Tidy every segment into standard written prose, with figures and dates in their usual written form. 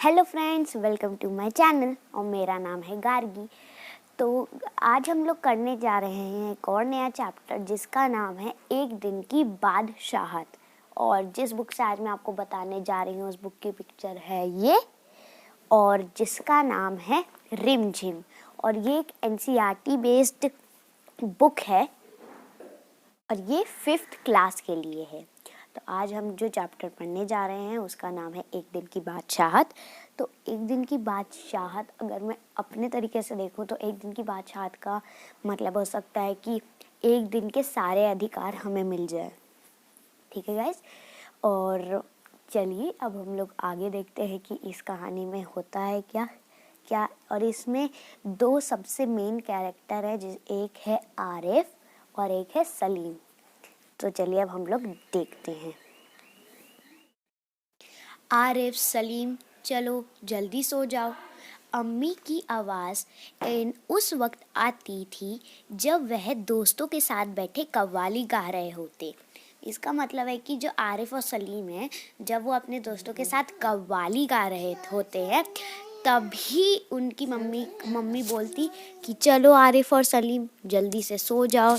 Hello friends, welcome to my channel और मेरा नाम है गार्गी। तो आज हम लोग करने जा रहे हैं एक और नया चैप्टर जिसका नाम है एक दिन की बादशाहत। और जिस बुक से आज मैं आपको बताने जा रही हूँ उस बुक की पिक्चर है ये, और जिसका नाम है रिमझिम। और ये एक एनसीईआरटी बेस्ड बुक है और ये 5th क्लास के लिए है। तो आज हम जो चैप्टर पढ़ने जा रहे हैं उसका नाम है एक दिन की बादशाहत। तो एक दिन की बादशाहत अगर मैं अपने तरीके से देखूं तो एक दिन की बादशाहत का मतलब हो सकता है कि एक दिन के सारे अधिकार हमें मिल जाए। ठीक है गाइस, और चलिए अब हम लोग आगे देखते हैं कि इस कहानी में होता है क्या। और इसमें दो सबसे मेन कैरेक्टर है, एक है आरिफ और एक है सलीम। तो चलिए अब हम लोग देखते हैं। आरिफ, सलीम, चलो जल्दी सो जाओ। अम्मी की आवाज़ उस वक्त आती थी जब वह दोस्तों के साथ बैठे कव्वाली गा रहे होते। इसका मतलब है कि जो आरिफ और सलीम हैं, जब वो अपने दोस्तों के साथ कव्वाली गा रहे होते हैं तभी उनकी मम्मी बोलती कि चलो आरिफ और सलीम जल्दी से सो जाओ।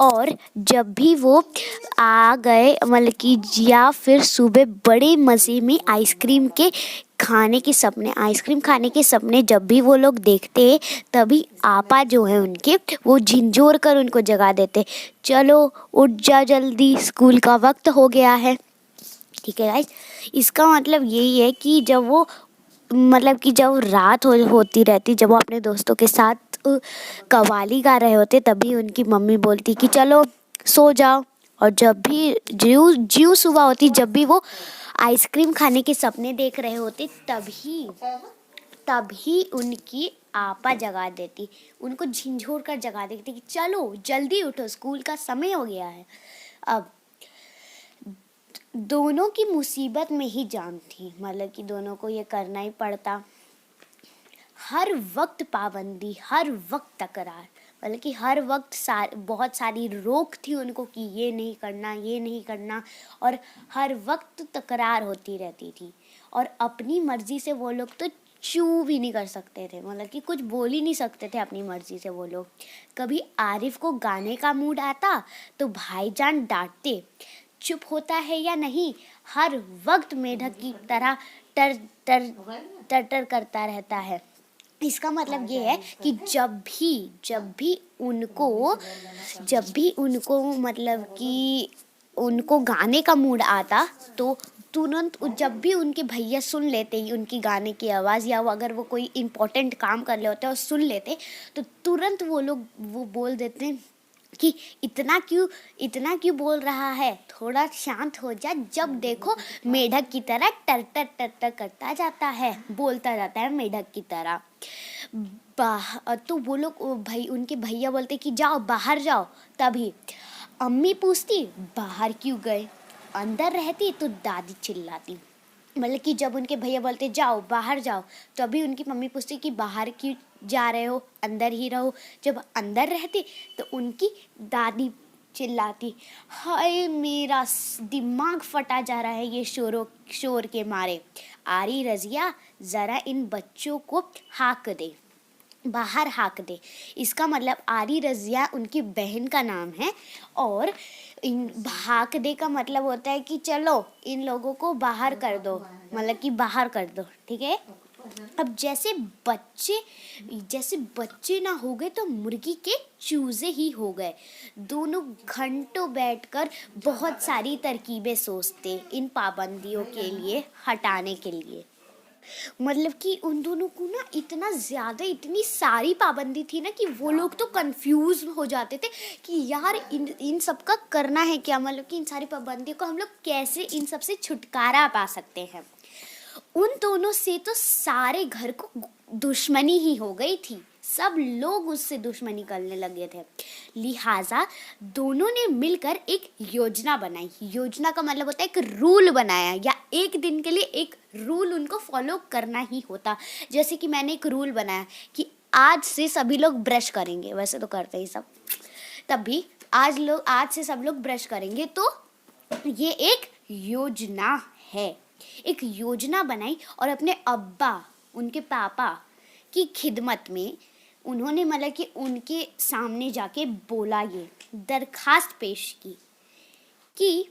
और जब भी वो आ गए मतलब कि या फिर सुबह बड़े मज़े में आइसक्रीम खाने के सपने जब भी वो लोग देखते तभी आपा जो है उनके वो झिंझोर कर उनको जगा देते, चलो उठ जा जल्दी स्कूल का वक्त हो गया है। ठीक है गाइस, इसका मतलब यही है कि जब रात होती रहती, जब वो अपने दोस्तों के साथ कव्वाली गा रहे होते तभी उनकी मम्मी बोलती कि चलो सो जाओ। और जब भी ज्यों सुबह होती, जब भी वो आइसक्रीम खाने के सपने देख रहे होते तभी उनकी आपा जगा देती, उनको झिंझोर कर जगा देती कि चलो जल्दी उठो स्कूल का समय हो गया है। अब दोनों की मुसीबत में ही जान थी, मतलब कि दोनों को ये करना ही पड़ता। हर वक्त पाबंदी, हर वक्त तकरार, मतलब कि हर वक्त बहुत सारी रोक थी उनको कि ये नहीं करना, और हर वक्त तकरार होती रहती थी। और अपनी मर्जी से वो लोग तो चू भी नहीं कर सकते थे, मतलब कि कुछ बोल ही नहीं सकते थे अपनी मर्जी से वो लोग। कभी आरिफ को गाने का मूड आता तो भाईजान डांटते, चुप होता है या नहीं, हर वक्त मेढक की तरह टर टर टर टर करता रहता है। इसका मतलब ये है कि जब भी उनको मतलब कि उनको गाने का मूड आता तो तुरंत जब भी उनके भैया सुन लेते ही उनकी गाने की आवाज़, या वो अगर वो कोई इम्पोर्टेंट काम कर रहे होते और सुन लेते तो तुरंत वो बोल देते कि इतना क्यों बोल रहा है, थोड़ा शांत हो जा। जब देखो मेढक की तरह टर टर टर टर करता जाता है, बोलता जाता है मेढक की तरह। तो वो लोग उनके भैया बोलते कि जाओ बाहर जाओ। तभी अम्मी पूछती बाहर क्यों गए, अंदर रहती तो दादी चिल्लाती। मतलब कि जब उनके भैया बोलते जाओ बाहर जाओ तो अभी उनकी मम्मी पूछती कि बाहर क्यों जा रहे हो, अंदर ही रहो। जब अंदर रहते तो उनकी दादी चिल्लाती, हाय मेरा दिमाग फटा जा रहा है ये शोर के मारे, आरी रजिया ज़रा इन बच्चों को बाहर हाँक दे। इसका मतलब आरी रजिया उनकी बहन का नाम है, और हाँक दे का मतलब होता है कि चलो इन लोगों को बाहर कर दो, मतलब कि बाहर कर दो। ठीक है, अब जैसे बच्चे ना हो गए तो मुर्गी के चूजे ही हो गए। दोनों घंटों बैठकर बहुत सारी तरकीबें सोचते इन पाबंदियों के लिए हटाने के लिए। मतलब कि उन दोनों को ना इतनी सारी पाबंदी थी ना कि वो लोग तो कंफ्यूज हो जाते थे कि यार इन सब का करना है क्या, मतलब कि इन सारी पाबंदियों को हम लोग कैसे इन सब से छुटकारा पा सकते हैं। उन दोनों से तो सारे घर को दुश्मनी ही हो गई थी, सब लोग उससे दुश्मनी करने लगे थे। लिहाजा दोनों ने मिलकर एक योजना बनाई। योजना का मतलब होता है एक रूल बनाया, या एक दिन के लिए एक रूल उनको फॉलो करना ही होता। जैसे कि मैंने एक रूल बनाया कि आज से सभी लोग ब्रश करेंगे, वैसे तो करते ही सब, तब भी आज से सब लोग ब्रश करेंगे। तो ये एक योजना है। एक योजना बनाई और अपने अब्बा, उनके पापा की खिदमत में उन्होंने मतलब कि उनके सामने जाके बोला, ये दरखास्त पेश की कि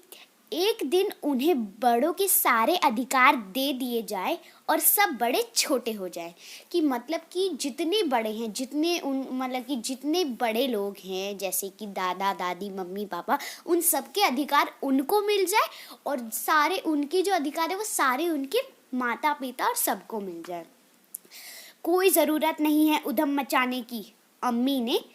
एक दिन उन्हें बड़ों के सारे अधिकार दे दिए जाए और सब बड़े छोटे हो जाए। कि मतलब कि जितने बड़े हैं, जितने बड़े लोग हैं, जैसे कि दादा दादी मम्मी पापा, उन सब के अधिकार उनको मिल जाए और सारे उनके जो अधिकार है वो सारे उनके माता पिता और सबको मिल जाए। कोई ज़रूरत नहीं है उधम मचाने की। अम्मी ने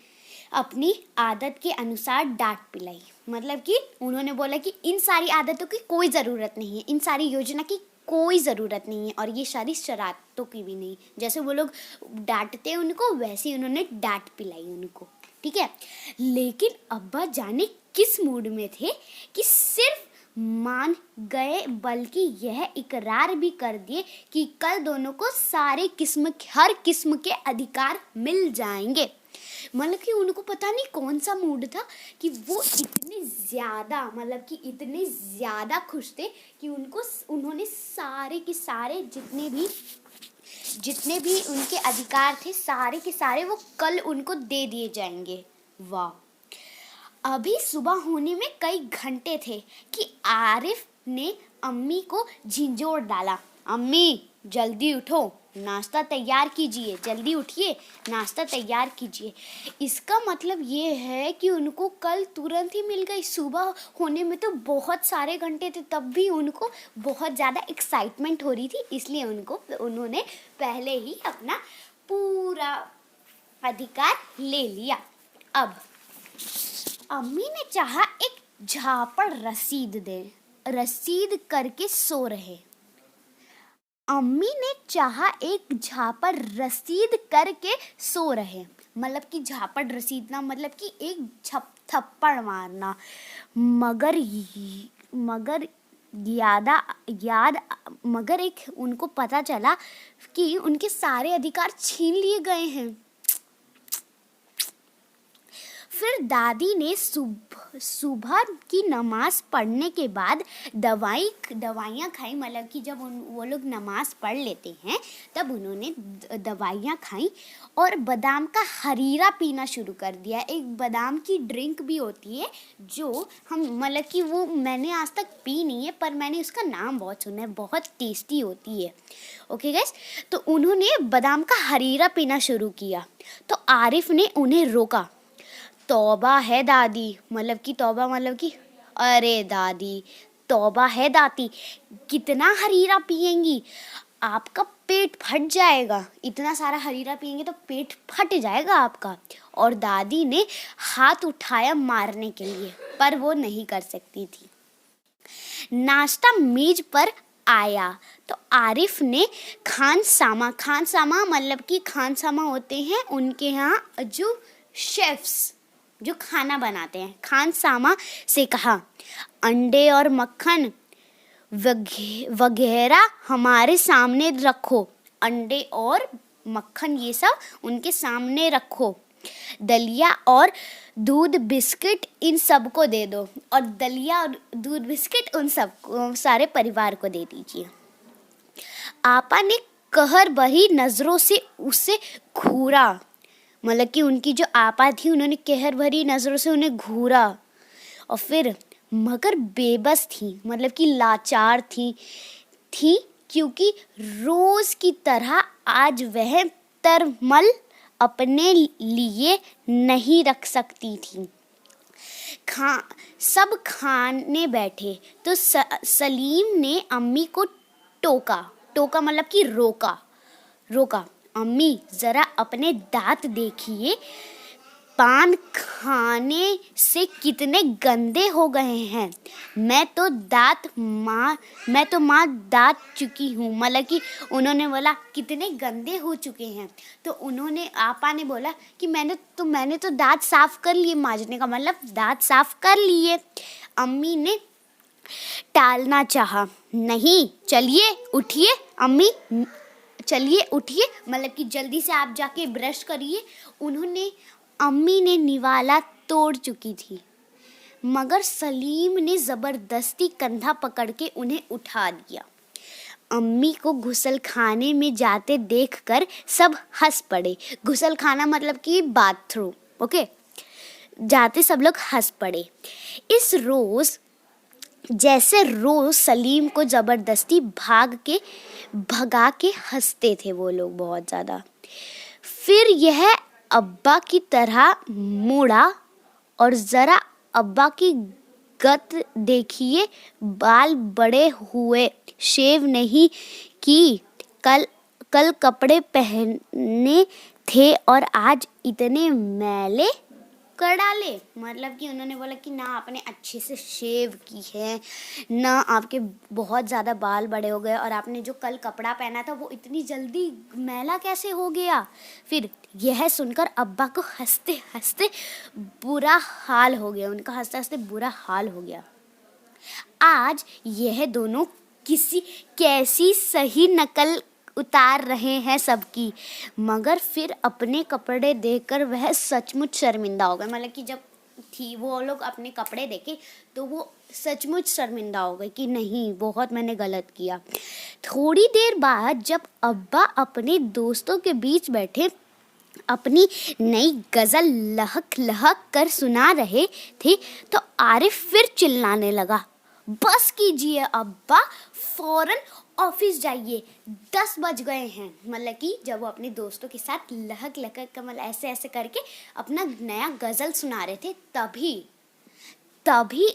अपनी आदत के अनुसार डांट पिलाई। मतलब कि उन्होंने बोला कि इन सारी आदतों की कोई ज़रूरत नहीं है, इन सारी योजना की कोई ज़रूरत नहीं है और ये सारी शरारतों की भी नहीं। जैसे वो लोग डांटते उनको, वैसे ही उन्होंने डांट पिलाई उनको, ठीक है। लेकिन अब्बा जाने किस मूड में थे कि सिर्फ मान गए बल्कि यह इकरार भी कर दिए कि कल दोनों को हर किस्म के अधिकार मिल जाएंगे। मतलब कि उनको पता नहीं कौन सा मूड था कि वो इतने ज़्यादा खुश थे कि उन्होंने सारे के सारे जितने भी उनके अधिकार थे सारे के सारे वो कल उनको दे दिए जाएंगे। वाह। अभी सुबह होने में कई घंटे थे कि आरिफ ने अम्मी को झिंझोर डाला। अम्मी जल्दी उठो, नाश्ता तैयार कीजिए, जल्दी उठिए, नाश्ता तैयार कीजिए। इसका मतलब ये है कि उनको कल तुरंत ही मिल गई। सुबह होने में तो बहुत सारे घंटे थे, तब भी उनको बहुत ज़्यादा एक्साइटमेंट हो रही थी, इसलिए उन्होंने पहले ही अपना पूरा अधिकार ले लिया। अब अम्मी ने चाहा एक झापड़ रसीद करके सो रहे। अम्मी ने चाहा एक झापड़ रसीद करके सो रहे। मतलब कि झापड़ रसीदना मतलब कि एक थप्पड़ मारना। मगर एक उनको पता चला कि उनके सारे अधिकार छीन लिए गए हैं। फिर दादी ने सुबह की नमाज पढ़ने के बाद दवाइयाँ खाई। मतलब कि जब वो लोग नमाज पढ़ लेते हैं तब उन्होंने दवाइयाँ खाई और बादाम का हरीरा पीना शुरू कर दिया। एक बादाम की ड्रिंक भी होती है जो हम मतलब कि वो मैंने आज तक पी नहीं है, पर मैंने उसका नाम बहुत सुना है, बहुत टेस्टी होती है। ओके गाइस, तो उन्होंने बादाम का हरीरा पीना शुरू किया तो आरिफ ने उन्हें रोका। तौबा है दादी, मतलब कि अरे दादी, तौबा है दादी, कितना हरीरा पिएंगी, आपका पेट फट जाएगा। इतना सारा हरीरा पिएंगे तो पेट फट जाएगा आपका। और दादी ने हाथ उठाया मारने के लिए, पर वो नहीं कर सकती थी। नाश्ता मेज पर आया तो आरिफ ने खान सामा होते हैं उनके यहाँ जो शेफ्स जो खाना बनाते हैं, खान सामा से कहा, अंडे और मक्खन वगैरह हमारे सामने रखो। अंडे और मक्खन ये सब उनके सामने रखो। दलिया और दूध बिस्किट इन सबको दे दो। और दलिया और दूध बिस्किट उन सबको, सारे परिवार को दे दीजिए। आपा ने कहर भरी नजरों से उसे घूरा। मतलब कि उनकी जो आपा थी उन्होंने कहर भरी नजरों से उन्हें घूरा और फिर मगर बेबस थी, मतलब कि लाचार थी क्योंकि रोज की तरह आज वह तरमल अपने लिए नहीं रख सकती थी। सब खाने बैठे तो सलीम ने अम्मी को टोका मतलब कि रोका। अम्मी जरा अपने दांत देखिए, पान खाने से कितने गंदे हो गए हैं। मैं तो माँ दांत चुकी हूँ। मतलब कि उन्होंने बोला कितने गंदे हो चुके हैं, तो आपा ने बोला कि मैंने तो दांत साफ कर लिए, मांजने का मतलब दांत साफ कर लिए। अम्मी ने टालना चाहा, नहीं चलिए उठिए अम्मी, चलिए उठिए, मतलब कि जल्दी से आप जाके ब्रश करिए। अम्मी ने निवाला तोड़ चुकी थी, मगर सलीम ने ज़बरदस्ती कंधा पकड़ के उन्हें उठा दिया। अम्मी को गुसलखाने में जाते देखकर सब हंस पड़े। गुसलखाना मतलब कि बाथरूम, ओके। जाते सब लोग हंस पड़े। जैसे रोज सलीम को जबरदस्ती भगा के हंसते थे वो लोग बहुत ज्यादा। फिर यह अब्बा की तरह मुड़ा और जरा अब्बा की गत देखिए, बाल बड़े हुए, शेव नहीं की, कल कपड़े पहने थे और आज इतने मैले कर डाले। मतलब कि उन्होंने बोला कि ना आपने अच्छे से शेव की है, ना आपके बहुत ज़्यादा बाल बड़े हो गए, और आपने जो कल कपड़ा पहना था वो इतनी जल्दी मैला कैसे हो गया। फिर यह सुनकर अब्बा को हंसते हंसते बुरा हाल हो गया, उनका हंसते हंसते बुरा हाल हो गया। आज यह दोनों कैसी सही नकल उतार रहे हैं सबकी, मगर फिर अपने कपड़े देखकर वह सचमुच शर्मिंदा हो गए। मतलब कि जब वो लोग अपने कपड़े देखे तो वो सचमुच शर्मिंदा हो गए कि नहीं, बहुत मैंने गलत किया। थोड़ी देर बाद जब अब्बा अपने दोस्तों के बीच बैठे अपनी नई गजल लहक लहक कर सुना रहे थे तो आरिफ फिर चिल्लाने लगा, बस कीजिए अब्बा, फौरन ऑफिस जाइए, 10 बज गए हैं। मतलब कि जब वो अपने दोस्तों के साथ लहक लहक कमल ऐसे ऐसे करके अपना नया गजल सुना रहे थे, तभी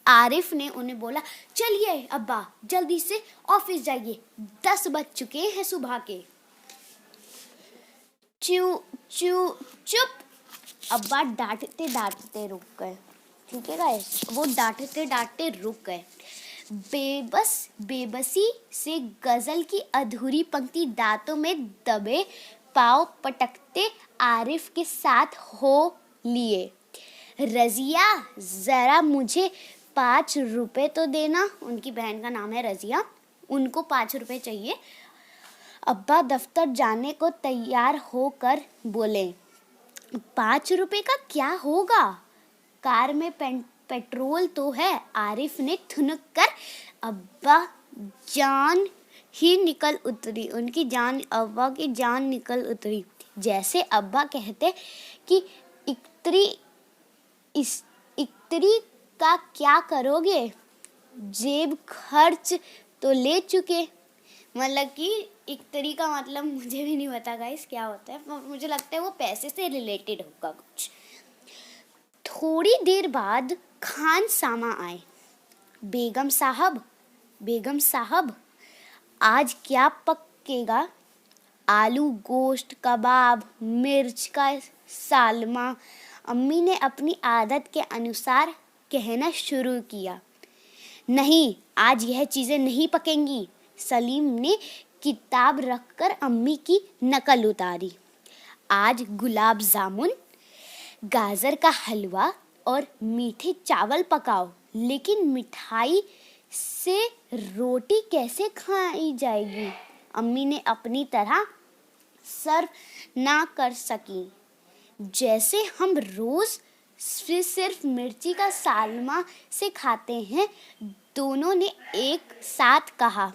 आरिफ ने उन्हें बोला, चलिए अब्बा जल्दी से ऑफिस जाइए, 10 बज चुके हैं सुबह के। चुप। अब्बा डांटते डांटते रुक गए। ठीक है गाइस, वो डांटते डांटते रुक गए। बेबसी से गजल की अधूरी पंक्ति दांतों में दबे पाँव पटकते आरिफ के साथ हो लिए। रजिया, जरा मुझे 5 रुपए तो देना। उनकी बहन का नाम है रजिया, उनको 5 रुपए चाहिए। अब्बा दफ्तर जाने को तैयार होकर बोले, 5 रुपए का क्या होगा, कार में पेट्रोल तो है। आरिफ ने ठुनक कर अब्बा जान ही निकल उतरी, अब्बा की जान निकल उतरी। जैसे अब्बा कहते कि इक्तरी का क्या करोगे, जेब खर्च तो ले चुके। मतलब कि इक्तरी का मतलब मुझे भी नहीं पता गाइस क्या होता है, मुझे लगता है वो पैसे से रिलेटेड होगा कुछ। थोड़ी देर बाद खान सामा आए। बेगम साहब आज क्या पकेगा? आलू गोश्त, कबाब, मिर्च का सालमा। अम्मी ने अपनी आदत के अनुसार कहना शुरू किया। नहीं, आज यह चीजें नहीं पकेंगी। सलीम ने किताब रखकर अम्मी की नकल उतारी। आज गुलाब जामुन, गाजर का हलवा और मीठे चावल पकाओ। लेकिन मिठाई से रोटी कैसे खाई जाएगी? अम्मी ने अपनी तरह सर्व ना कर सकी। जैसे हम रोज सिर्फ मिर्ची का सालमा से खाते हैं, दोनों ने एक साथ कहा।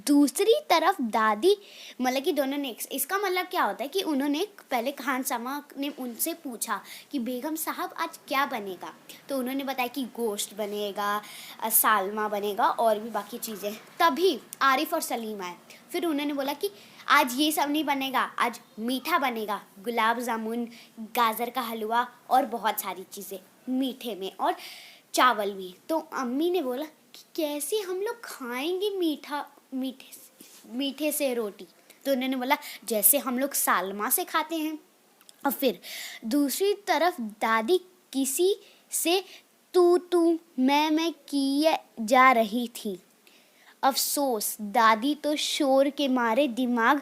दूसरी तरफ दादी, मतलब कि दोनों ने, इसका मतलब क्या होता है कि उन्होंने पहले खान सामा ने उनसे पूछा कि बेगम साहब आज क्या बनेगा, तो उन्होंने बताया कि गोश्त बनेगा, सालमा बनेगा और भी बाकी चीज़ें। तभी आरिफ और सलीम आए। फिर उन्होंने बोला कि आज ये सब नहीं बनेगा, आज मीठा बनेगा, गुलाब जामुन, गाजर का हलवा और बहुत सारी चीज़ें मीठे में, और चावल भी। तो अम्मी ने बोला कि कैसे हम लोग खाएंगे मीठे से रोटी? तो उन्होंने बोला जैसे हम लोग सालमा से खाते हैं। और फिर दूसरी तरफ दादी किसी से तू मैं किए जा रही थी। अफसोस, दादी तो शोर के मारे दिमाग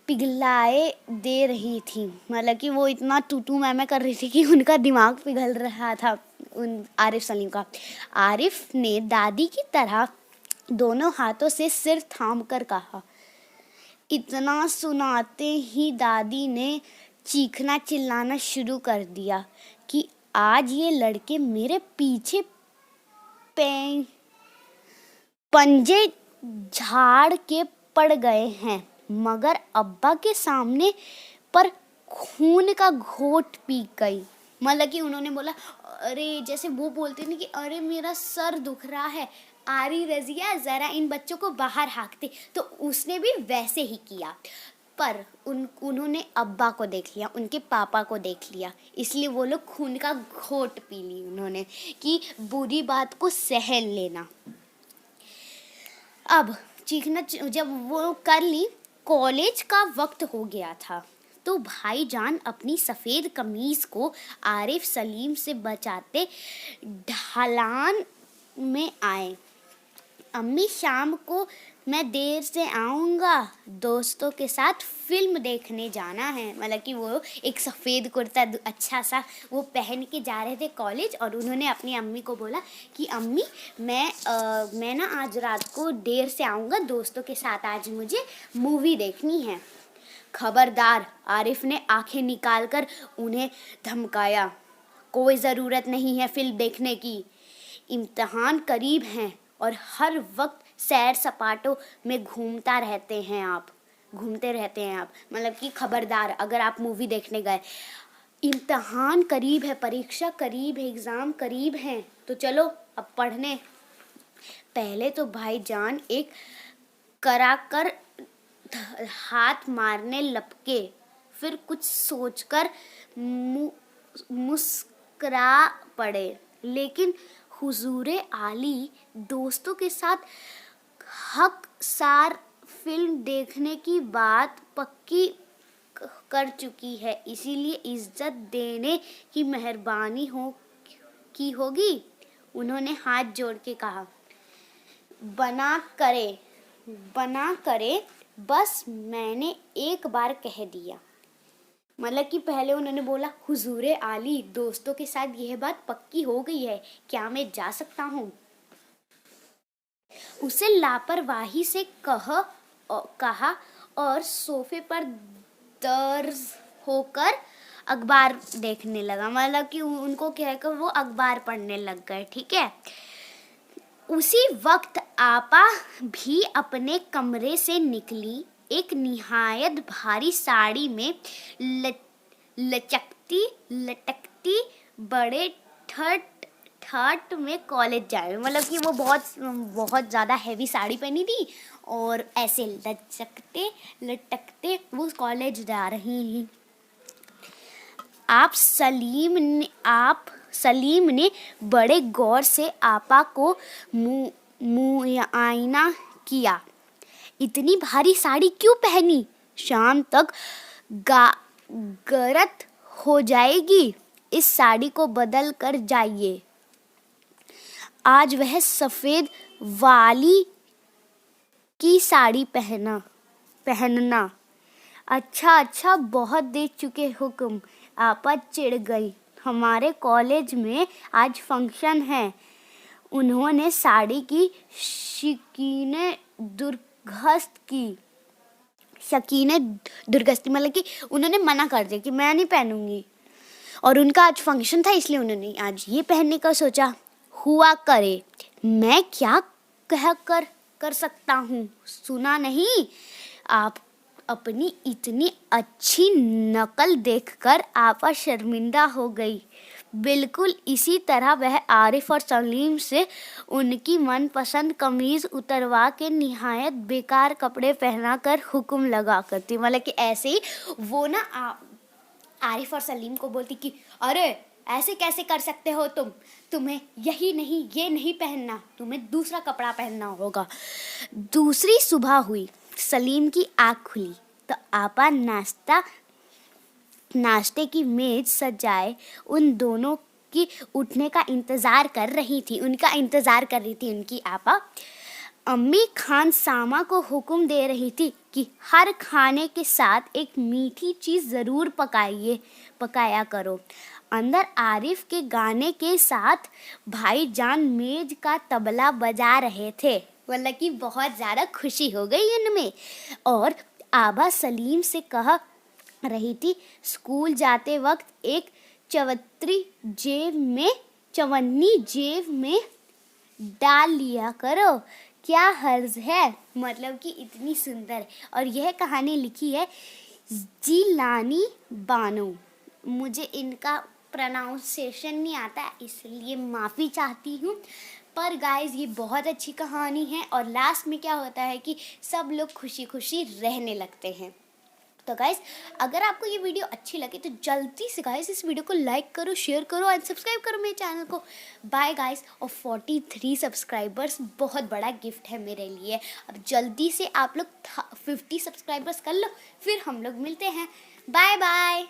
पिघलाए दे रही थी। मतलब कि वो इतना तू मैं कर रही थी कि उनका दिमाग पिघल रहा था, उन आरिफ सलीम का। आरिफ ने दादी की तरह दोनों हाथों से सिर थाम कर कहा। इतना सुनाते ही दादी ने चीखना चिल्लाना शुरू कर दिया कि आज ये लड़के मेरे पीछे पंजे झाड़ के पड़ गए हैं, मगर अब्बा के सामने पर खून का घोट पी गई। मतलब कि उन्होंने बोला, अरे जैसे वो बोलते ना कि अरे मेरा सर दुख रहा है, आरी रजिया ज़रा इन बच्चों को बाहर हाँकते, तो उसने भी वैसे ही किया। पर उन्होंने अब्बा को देख लिया, उनके पापा को देख लिया, इसलिए वो लोग खून का घोट पी ली उन्होंने कि बुरी बात को सहन लेना। अब चीखना जब वो कर ली, कॉलेज का वक्त हो गया था, तो भाईजान अपनी सफ़ेद कमीज़ को आरिफ सलीम से बचाते ढलान में आए। अम्मी, शाम को मैं देर से आऊँगा, दोस्तों के साथ फिल्म देखने जाना है। मतलब कि वो एक सफ़ेद कुर्ता अच्छा सा वो पहन के जा रहे थे कॉलेज, और उन्होंने अपनी अम्मी को बोला कि अम्मी मैं ना आज रात को देर से आऊँगा, दोस्तों के साथ आज मुझे मूवी देखनी है। खबरदार, आरिफ ने आंखें निकालकर उन्हें धमकाया। कोई ज़रूरत नहीं है फिल्म देखने की, इम्तिहान करीब हैं और हर वक्त सैर सपाटों में घूमते रहते हैं आप। मतलब कि खबरदार, अगर आप मूवी देखने गए, इम्तिहान करीब है, परीक्षा करीब है, एग्ज़ाम करीब हैं, तो चलो अब पढ़ने। पहले तो भाईजान एक कराकर हाथ मारने लपके, फिर कुछ सोचकर मुस्करा पड़े। लेकिन हुजूरे आली दोस्तों के साथ हक सार फिल्म देखने की बात पक्की कर चुकी है, इसीलिए इज्जत देने की मेहरबानी की होगी। उन्होंने हाथ जोड़ के कहा, बना करे, बस मैंने एक बार कह दिया। मतलब कि पहले उन्होंने बोला, हुजूरे आली दोस्तों के साथ यह बात पक्की हो गई है, क्या मैं जा सकता हूँ? उसे लापरवाही से कहा और सोफे पर दर्ज होकर अखबार देखने लगा। मतलब कि उनको कहकर वो अखबार पढ़ने लग गए। ठीक है। उसी वक्त आपा भी अपने कमरे से निकली। एक निहायत भारी साड़ी में लटकती बड़े ठट में कॉलेज जाए। मतलब कि वो बहुत ज़्यादा हैवी साड़ी पहनी थी और ऐसे लटकते वो कॉलेज जा रही हैं। आप सलीम ने बड़े गौर से आपा को मुआयना किया। इतनी भारी साड़ी क्यों पहनी? शाम तक गरत हो जाएगी, इस साड़ी को बदल कर जाइए। आज वह सफ़ेद वाली की साड़ी पहनना। अच्छा, बहुत दे चुके हुक्म। आपा चिढ़ गई। हमारे कॉलेज में आज फंक्शन है। उन्होंने साड़ी की शकीने दुर्गस्त की। मतलब कि उन्होंने मना कर दिया कि मैं नहीं पहनूंगी, और उनका आज फंक्शन था इसलिए उन्होंने आज ये पहनने का सोचा। हुआ करे, मैं क्या कर सकता हूँ? सुना नहीं? आप अपनी इतनी अच्छी नकल देखकर आपा शर्मिंदा हो गई। बिल्कुल इसी तरह वह आरिफ और सलीम से उनकी मनपसंद कमीज़ उतरवा के निहायत बेकार कपड़े पहना कर हुक्म लगा करती। मतलब कि ऐसे ही वो ना आरिफ और सलीम को बोलती कि अरे ऐसे कैसे कर सकते हो तुम्हें ये नहीं पहनना, तुम्हें दूसरा कपड़ा पहनना होगा। दूसरी सुबह हुई, सलीम की आँख खुली तो आपा नाश्ते की मेज सजाए उन दोनों की उठने का इंतज़ार कर रही थी। उनकी आपा। अम्मी खानसामा को हुक्म दे रही थी कि हर खाने के साथ एक मीठी चीज़ ज़रूर पकाया करो। अंदर आरिफ के गाने के साथ भाईजान मेज का तबला बजा रहे थे। मतलब कि बहुत ज़्यादा खुशी हो गई उनमें। और आबा सलीम से कह रही थी, स्कूल जाते वक्त एक चवन्नी जेब में डाल लिया करो, क्या हर्ज है, मतलब कि इतनी सुंदर है। और यह कहानी लिखी है जीलानी बानो। मुझे इनका प्रोनाउंसिएशन नहीं आता इसलिए माफ़ी चाहती हूँ, पर गाइस ये बहुत अच्छी कहानी है। और लास्ट में क्या होता है कि सब लोग खुशी खुशी रहने लगते हैं। तो गाइस अगर आपको ये वीडियो अच्छी लगे तो जल्दी से गाइस इस वीडियो को लाइक करो, शेयर करो और सब्सक्राइब करो मेरे चैनल को। Bye guys. और 43 सब्सक्राइबर्स बहुत बड़ा गिफ्ट है मेरे लिए। अब जल्दी से आप लोग 50 सब्सक्राइबर्स कर लो, फिर हम लोग मिलते हैं। Bye bye.